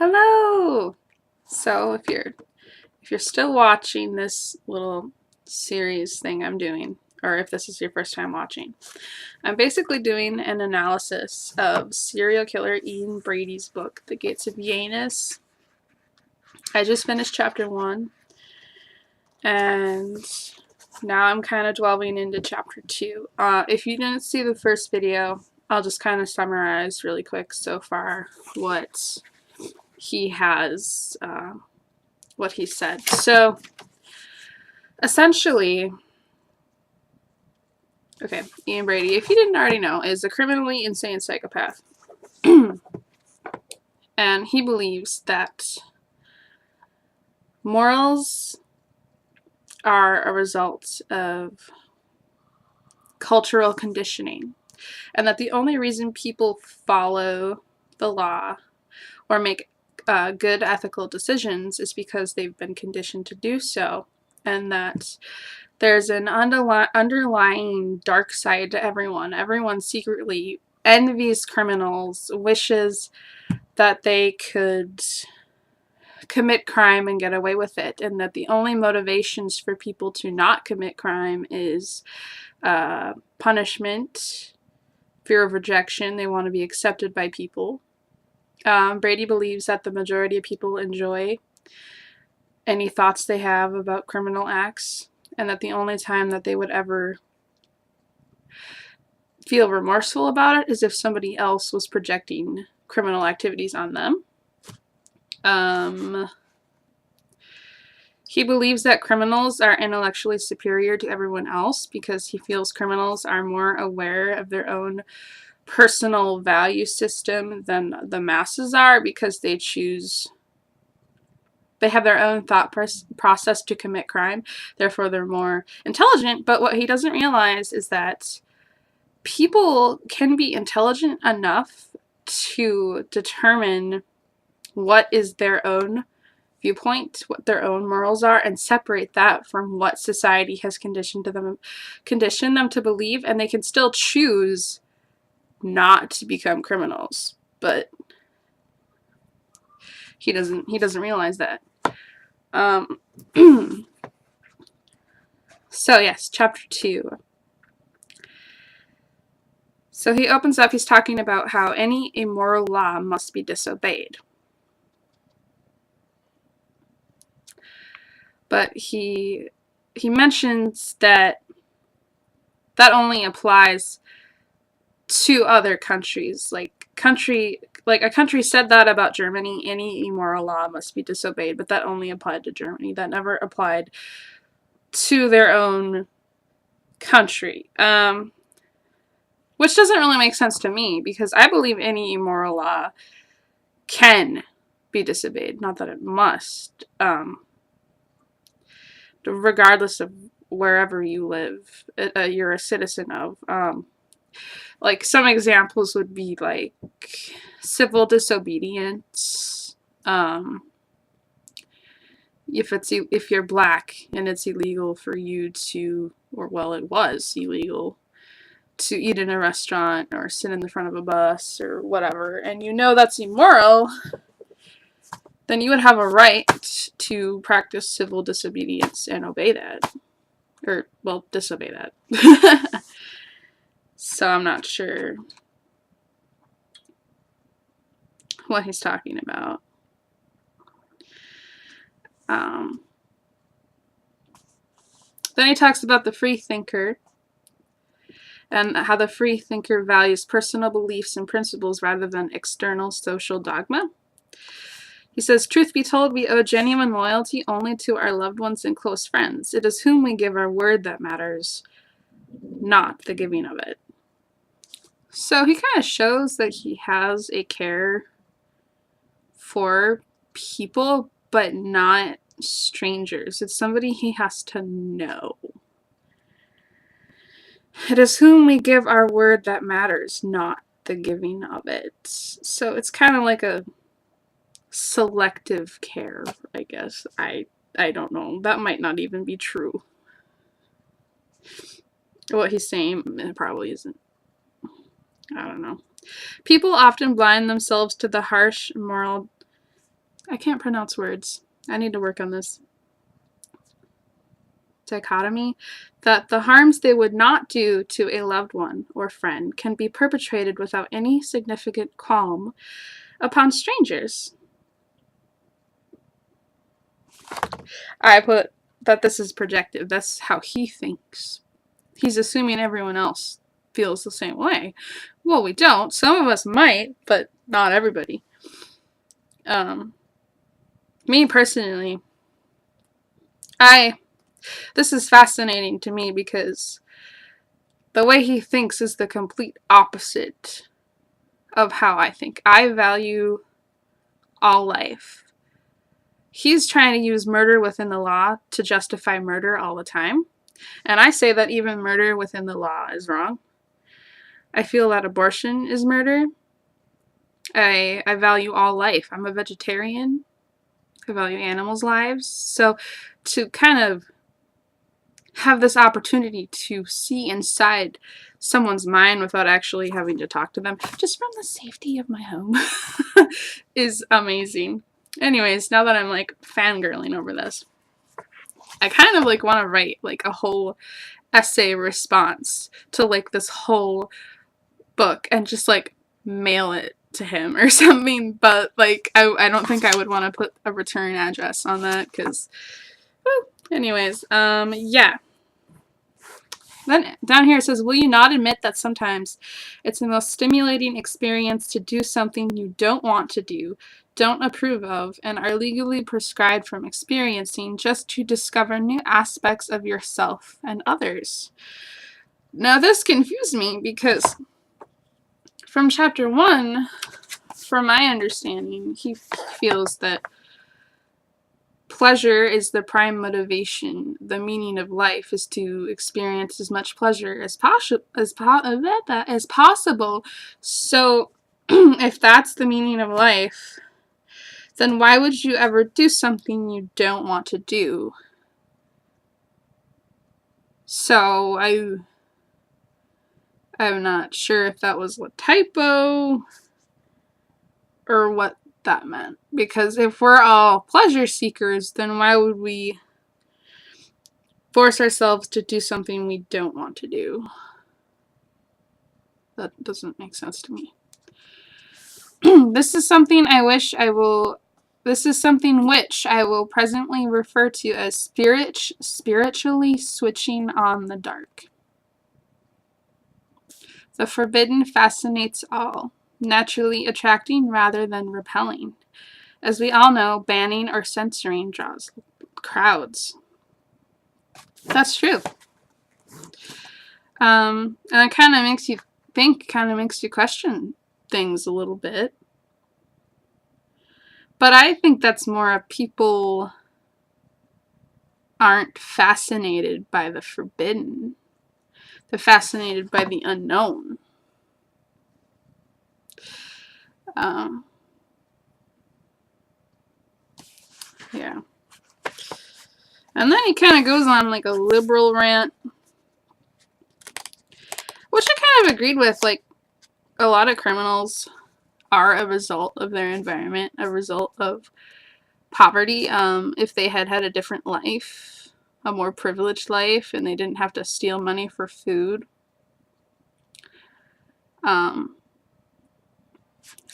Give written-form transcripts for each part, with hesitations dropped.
Hello! So if you're still watching this little series thing I'm doing, or if this is your first time watching, I'm basically doing an analysis of serial killer Ian Brady's book, The Gates of Janus. I just finished chapter 1, and now I'm kind of delving into chapter 2. If you didn't see the first video, I'll just kind of summarize really quick so far what he has what he said. So, essentially, okay, Ian Brady, if you didn't already know, is a criminally insane psychopath. And he believes that morals are a result of cultural conditioning, and that the only reason people follow the law or make good ethical decisions is because they've been conditioned to do so, and that there's an underlying dark side to everyone. Everyone secretly envies criminals, wishes that they could commit crime and get away with it, and that the only motivations for people to not commit crime is punishment, fear of rejection. They want to be accepted by people. Brady believes that the majority of people enjoy any thoughts they have about criminal acts, and that the only time that they would ever feel remorseful about it is if somebody else was projecting criminal activities on them. He believes that criminals are intellectually superior to everyone else because he feels criminals are more aware of their own personal value system than the masses are, because they have their own thought process to commit crime. Therefore, they're more intelligent. But what he doesn't realize is that people can be intelligent enough to determine what is their own viewpoint, what their own morals are, and separate that from what society has conditioned them to believe, and they can still choose not to become criminals. But he doesn't realize that. So yes, chapter 2. So he opens up, he's talking about how any immoral law must be disobeyed. But he mentions that only applies to other countries. Like a country said that about Germany, any immoral law must be disobeyed, but that only applied to Germany. That never applied to their own country. Which doesn't really make sense to me, because I believe any immoral law can be disobeyed, not that it must. Regardless of wherever you live, you're a citizen of. Like, some examples would be like civil disobedience. If you're black and it's illegal for you to, or well, it was illegal to eat in a restaurant or sit in the front of a bus or whatever, and you know that's immoral, then you would have a right to practice civil disobedience and obey that. Or, well, disobey that. So I'm not sure what he's talking about. Then he talks about the free thinker, and how the free thinker values personal beliefs and principles rather than external social dogma. He says, truth be told, we owe genuine loyalty only to our loved ones and close friends. It is whom we give our word that matters, not the giving of it. So he kind of shows that he has a care for people, but not strangers. It's somebody he has to know. It is whom we give our word that matters, not the giving of it. So it's kind of like a selective care, I guess. I don't know. That might not even be true. What he's saying, it probably isn't. I don't know. People often blind themselves to the harsh moral I can't pronounce words. I need to work on this. Dichotomy, that the harms they would not do to a loved one or friend can be perpetrated without any significant qualm upon strangers. I put that this is projective. That's how he thinks. He's assuming everyone else feels the same way. Well, we don't. Some of us might, but not everybody. Me personally, this is fascinating to me because the way he thinks is the complete opposite of how I think. I value all life. He's trying to use murder within the law to justify murder all the time. And I say that even murder within the law is wrong. I feel that abortion is murder. I value all life. I'm a vegetarian. I value animals' lives. So to kind of have this opportunity to see inside someone's mind without actually having to talk to them, just from the safety of my home, is amazing. Anyways, now that I'm like fangirling over this, I kind of like want to write like a whole essay response to like this whole book and just like mail it to him or something, but like I don't think I would want to put a return address on that because anyways, yeah. Then down here it says, will you not admit that sometimes it's the most stimulating experience to do something you don't want to do, don't approve of, and are legally prescribed from experiencing just to discover new aspects of yourself and others? Now this confused me because from chapter 1, from my understanding, he feels that pleasure is the prime motivation. The meaning of life is to experience as much pleasure as possible. So, if that's the meaning of life, then why would you ever do something you don't want to do? So, I'm not sure if that was a typo or what that meant, because if we're all pleasure seekers, then why would we force ourselves to do something we don't want to do? That doesn't make sense to me. This is something which I will presently refer to as spiritually switching on the dark. The forbidden fascinates all, naturally attracting rather than repelling. As we all know, banning or censoring draws crowds. That's true. And it kind of makes you think, kind of makes you question things a little bit. But I think that's more of people aren't fascinated by the forbidden. They're fascinated by the unknown. Yeah. And then he kind of goes on like a liberal rant, which I kind of agreed with. Like, a lot of criminals are a result of their environment, a result of poverty. If they had had a different life, a more privileged life, and they didn't have to steal money for food,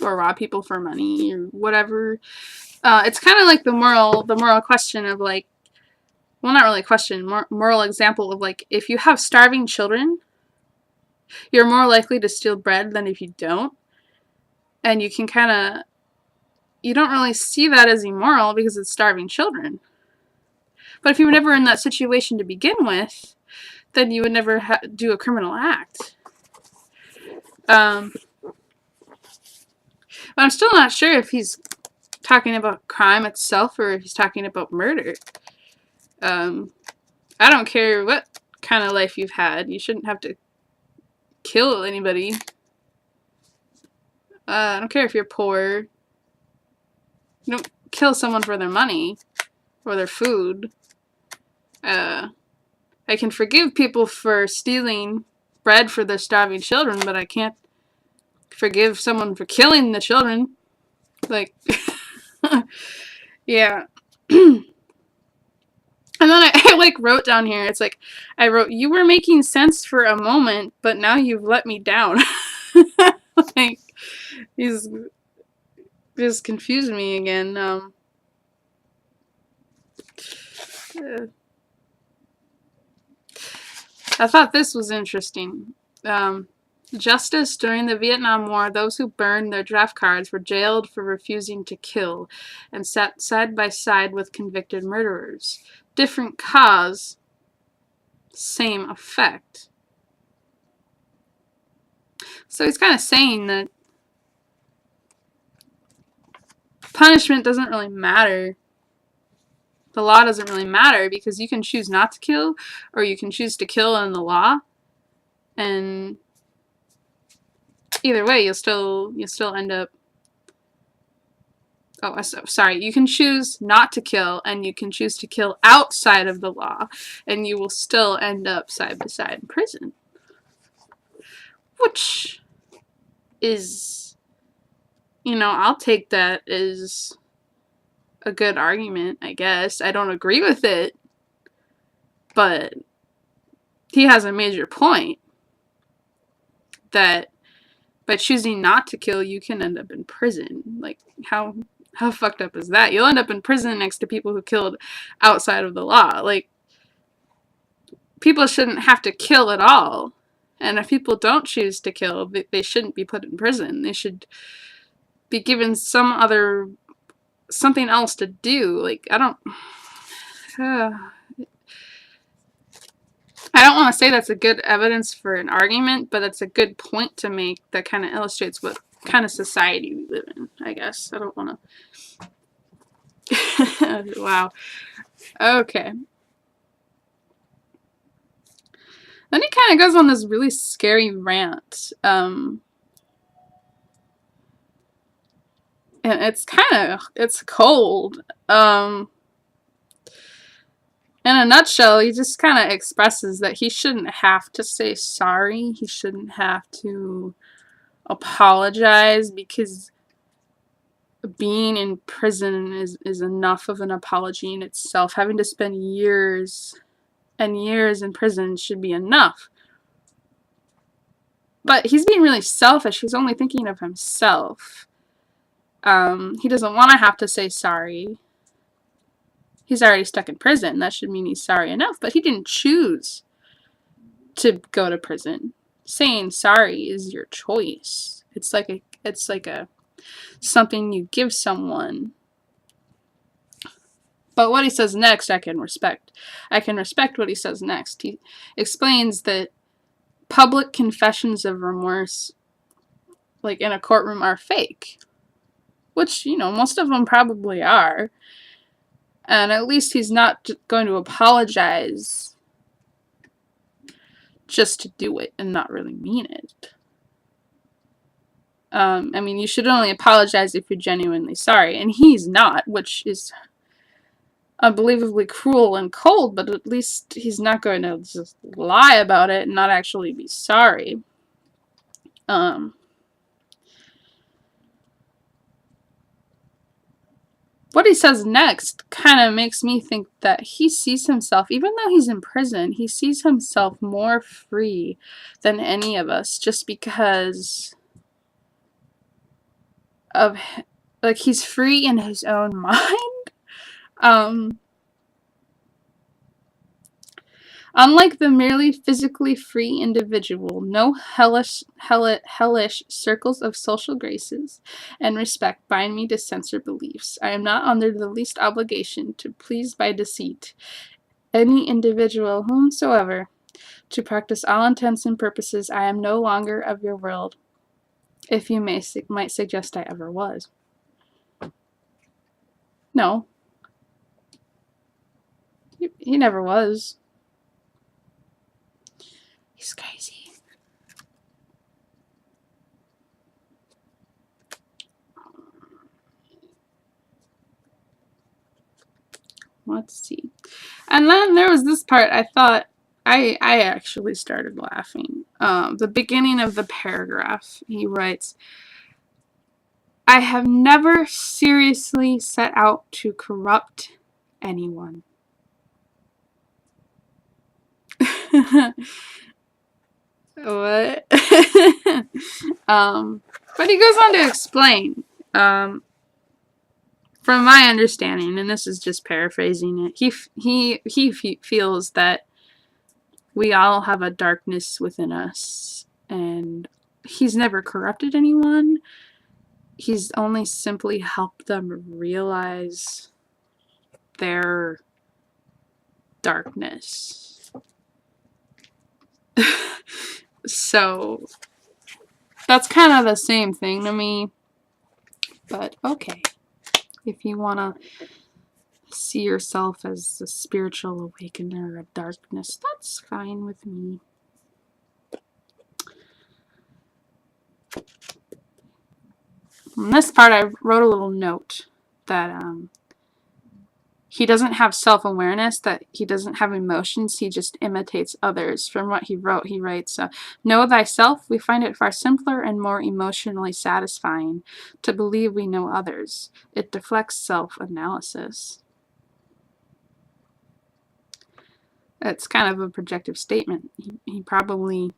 or rob people for money or whatever, it's kind of like the moral question of like, well, not really question, moral example of like, if you have starving children, you're more likely to steal bread than if you don't. And you can you don't really see that as immoral because it's starving children. But if you were never in that situation to begin with, then you would never do a criminal act. But I'm still not sure if he's talking about crime itself or if he's talking about murder. I don't care what kind of life you've had. You shouldn't have to kill anybody. I don't care if you're poor. You don't kill someone for their money or their food. I can forgive people for stealing bread for their starving children, but I can't forgive someone for killing the children. Like, Yeah. And then I like wrote down here, it's like, I wrote, you were making sense for a moment, but now you've let me down. Like, he's just confused me again. I thought this was interesting. Justice during the Vietnam War, those who burned their draft cards were jailed for refusing to kill and sat side by side with convicted murderers. Different cause, same effect. So he's kind of saying that punishment doesn't really matter. The law doesn't really matter because you can choose not to kill or you can choose to kill in the law, and either way you'll still end up, oh, sorry, you can choose not to kill and you can choose to kill outside of the law, and you will still end up side by side in prison. Which is, I'll take that as a good argument, I guess. I don't agree with it, but he has a major point that by choosing not to kill, you can end up in prison. Like, how fucked up is that? You'll end up in prison next to people who killed outside of the law. Like, people shouldn't have to kill at all. And if people don't choose to kill, they shouldn't be put in prison. They should be given something else to do. Like, I don't want to say that's a good evidence for an argument, but that's a good point to make that kind of illustrates what kind of society we live in, I guess. I don't want to... Wow. Okay. Then he kind of goes on this really scary rant. And it's cold. In a nutshell, he just kind of expresses that he shouldn't have to say sorry. He shouldn't have to apologize because being in prison is enough of an apology in itself. Having to spend years and years in prison should be enough. But he's being really selfish. He's only thinking of himself. He doesn't want to have to say sorry. He's already stuck in prison. That should mean he's sorry enough. But he didn't choose to go to prison. Saying sorry is your choice. It's like something you give someone. But what he says next, I can respect. I can respect what he says next. He explains that public confessions of remorse, like in a courtroom, are fake. Which, most of them probably are. And at least he's not going to apologize just to do it and not really mean it. You should only apologize if you're genuinely sorry. And he's not, which is unbelievably cruel and cold, but at least he's not going to just lie about it and not actually be sorry. What he says next kind of makes me think that he sees himself, even though he's in prison, he sees himself more free than any of us just because of, like, he's free in his own mind. Unlike the merely physically free individual, no hellish circles of social graces and respect bind me to censor beliefs. I am not under the least obligation to please by deceit any individual whomsoever. To practice all intents and purposes, I am no longer of your world, if you might suggest I ever was. No. He never was. He's crazy. Let's see. And then there was this part I thought I actually started laughing. The beginning of the paragraph, he writes, I have never seriously set out to corrupt anyone. What? But he goes on to explain, um, from my understanding, and this is just paraphrasing it, he feels that we all have a darkness within us, and he's never corrupted anyone. He's only simply helped them realize their darkness. So that's kind of the same thing to me. But okay, if you want to see yourself as a spiritual awakener of darkness, that's fine with me. In this part, I wrote a little note that he doesn't have self-awareness, that he doesn't have emotions, he just imitates others. From what he wrote, he writes, know thyself, we find it far simpler and more emotionally satisfying to believe we know others. It deflects self-analysis. It's kind of a projective statement. He probably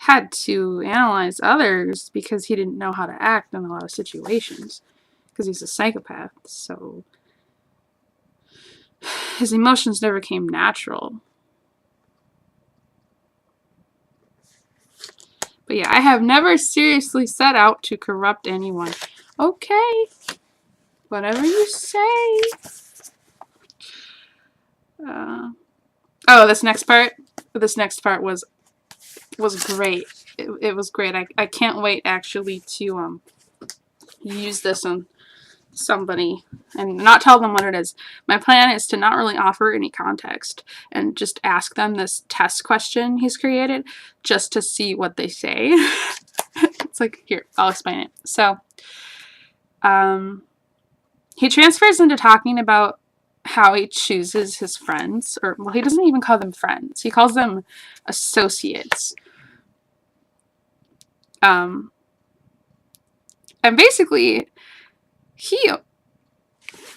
had to analyze others because he didn't know how to act in a lot of situations, because he's a psychopath, so his emotions never came natural. But yeah, I have never seriously set out to corrupt anyone. Okay, whatever you say. Oh, this next part was great. It was great. I can't wait actually to use this on somebody and not tell them what it is. My plan is to not really offer any context and just ask them this test question he's created just to see what they say. It's like, here, I'll explain it. So, he transfers into talking about how he chooses his friends, or, well, he doesn't even call them friends. He calls them associates. And basically,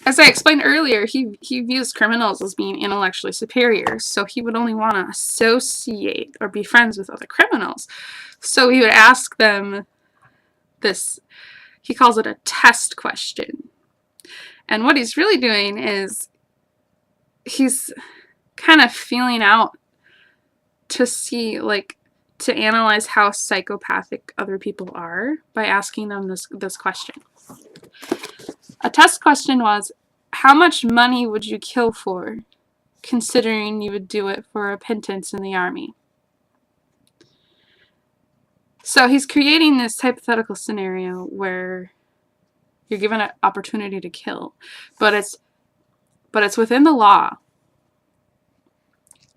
as I explained earlier, he views criminals as being intellectually superior, so he would only want to associate or be friends with other criminals. So he would ask them this, he calls it a test question. And what he's really doing is he's kind of feeling out to see, like, to analyze how psychopathic other people are by asking them this question. A test question was, how much money would you kill for, considering you would do it for a pittance in the army? So he's creating this hypothetical scenario where you're given an opportunity to kill, but it's within the law,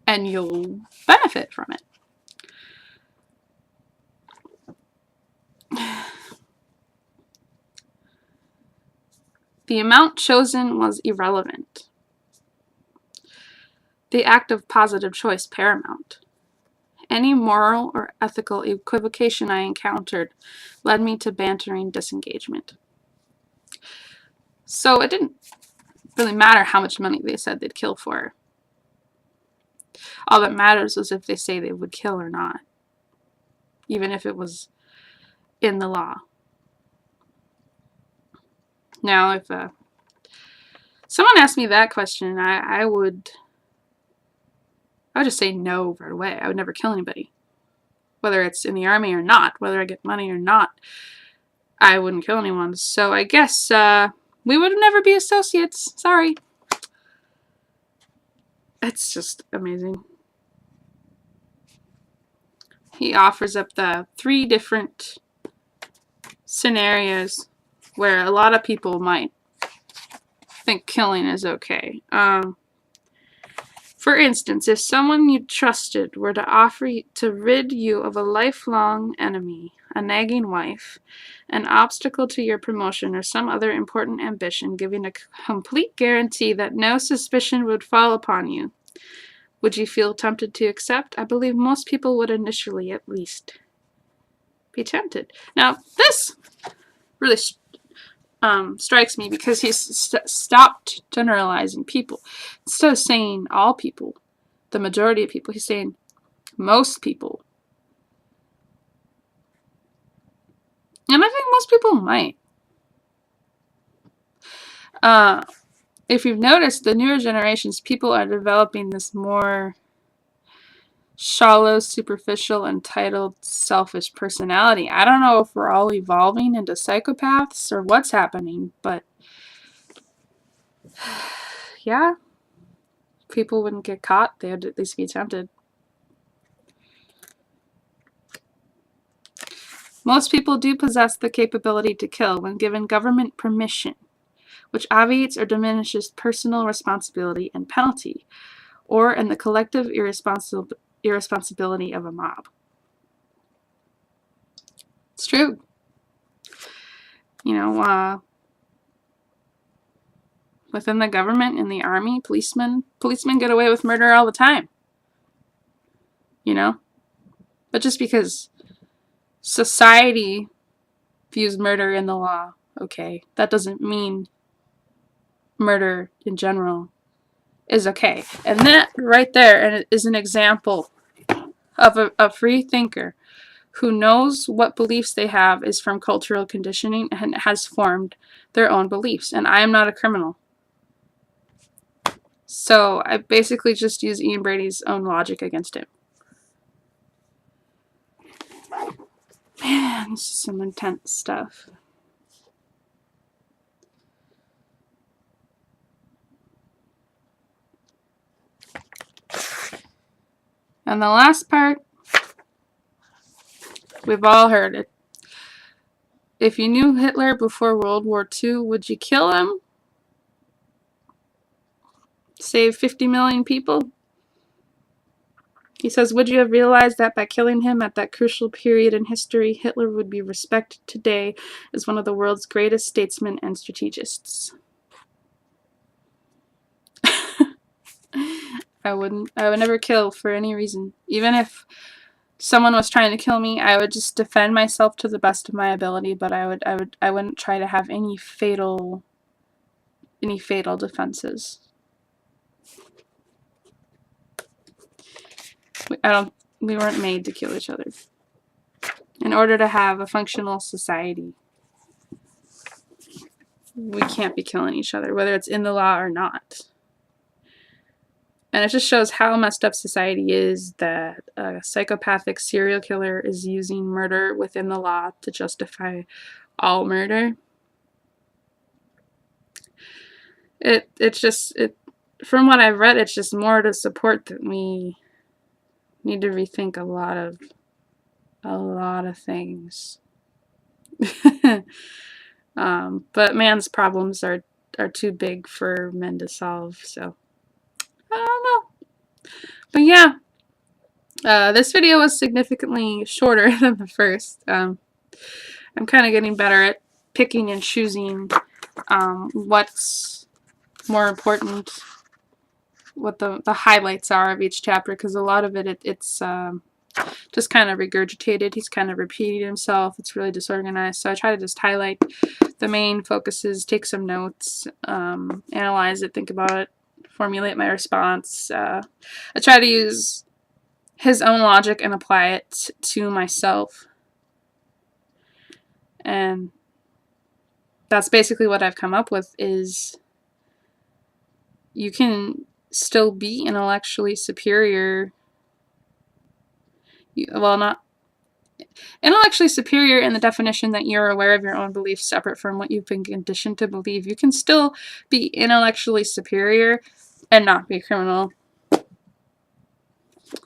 and you'll benefit from it. The amount chosen was irrelevant. The act of positive choice paramount. Any moral or ethical equivocation I encountered led me to bantering disengagement. So it didn't really matter how much money they said they'd kill for. All that matters was if they say they would kill or not, even if it was in the law. Now, if someone asked me that question, I would just say no right away. I would never kill anybody. Whether it's in the army or not, whether I get money or not, I wouldn't kill anyone. So I guess we would never be associates. Sorry. It's just amazing. He offers up the 3 different scenarios where a lot of people might think killing is okay. For instance, if someone you trusted were to offer to rid you of a lifelong enemy, a nagging wife, an obstacle to your promotion, or some other important ambition, giving a complete guarantee that no suspicion would fall upon you, would you feel tempted to accept? I believe most people would initially, at least, be tempted. Now, this really strikes me, because he's stopped generalizing people. Instead of saying all people, the majority of people, he's saying most people. And I think most people might. If you've noticed, the newer generations, people are developing this more shallow, superficial, entitled, selfish personality. I don't know if we're all evolving into psychopaths or what's happening, but yeah, people wouldn't get caught. They would at least be attempted. Most people do possess the capability to kill when given government permission, which obviates or diminishes personal responsibility and penalty, or in the collective irresponsibility of a mob. It's true. You know, within the government, in the army, policemen get away with murder all the time. You know? But just because society views murder in the law, okay, that doesn't mean murder in general is okay. And that right there is an example of a free thinker who knows what beliefs they have is from cultural conditioning and has formed their own beliefs. And I am not a criminal. So I basically just use Ian Brady's own logic against him. Man, this is some intense stuff. And the last part, we've all heard it. If you knew Hitler before World War II, would you kill him? Save 50 million people? He says, would you have realized that by killing him at that crucial period in history, Hitler would be respected today as one of the world's greatest statesmen and strategists? I would never kill for any reason. Even if someone was trying to kill me, I would just defend myself to the best of my ability, but I wouldn't try to have any fatal defenses. We weren't made to kill each other. In order to have a functional society, we can't be killing each other, whether it's in the law or not. And it just shows how messed up society is that a psychopathic serial killer is using murder within the law to justify all murder. From what I've read, it's just more to support that we need to rethink a lot of things. But man's problems are too big for men to solve, so I don't know. But yeah, this video was significantly shorter than the first. I'm kind of getting better at picking and choosing what's more important, what the highlights are of each chapter, because a lot of it's just kind of regurgitated. He's kind of repeating himself. It's really disorganized. So I try to just highlight the main focuses, take some notes, analyze it, think about it, formulate my response. I try to use his own logic and apply it to myself. And that's basically what I've come up with, is you can still be intellectually superior. Well, not intellectually superior in the definition that you're aware of your own beliefs separate from what you've been conditioned to believe. You can still be intellectually superior and not be a criminal.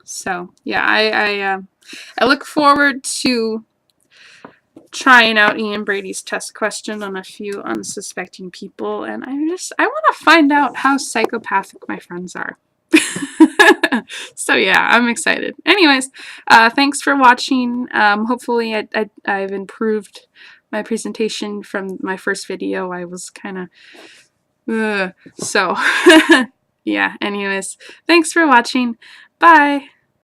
So, yeah, I look forward to trying out Ian Brady's test question on a few unsuspecting people, and I want to find out how psychopathic my friends are. So yeah, I'm excited. Anyways, thanks for watching. Hopefully I've improved my presentation from my first video. I was kind of so yeah, anyways, thanks for watching. Bye.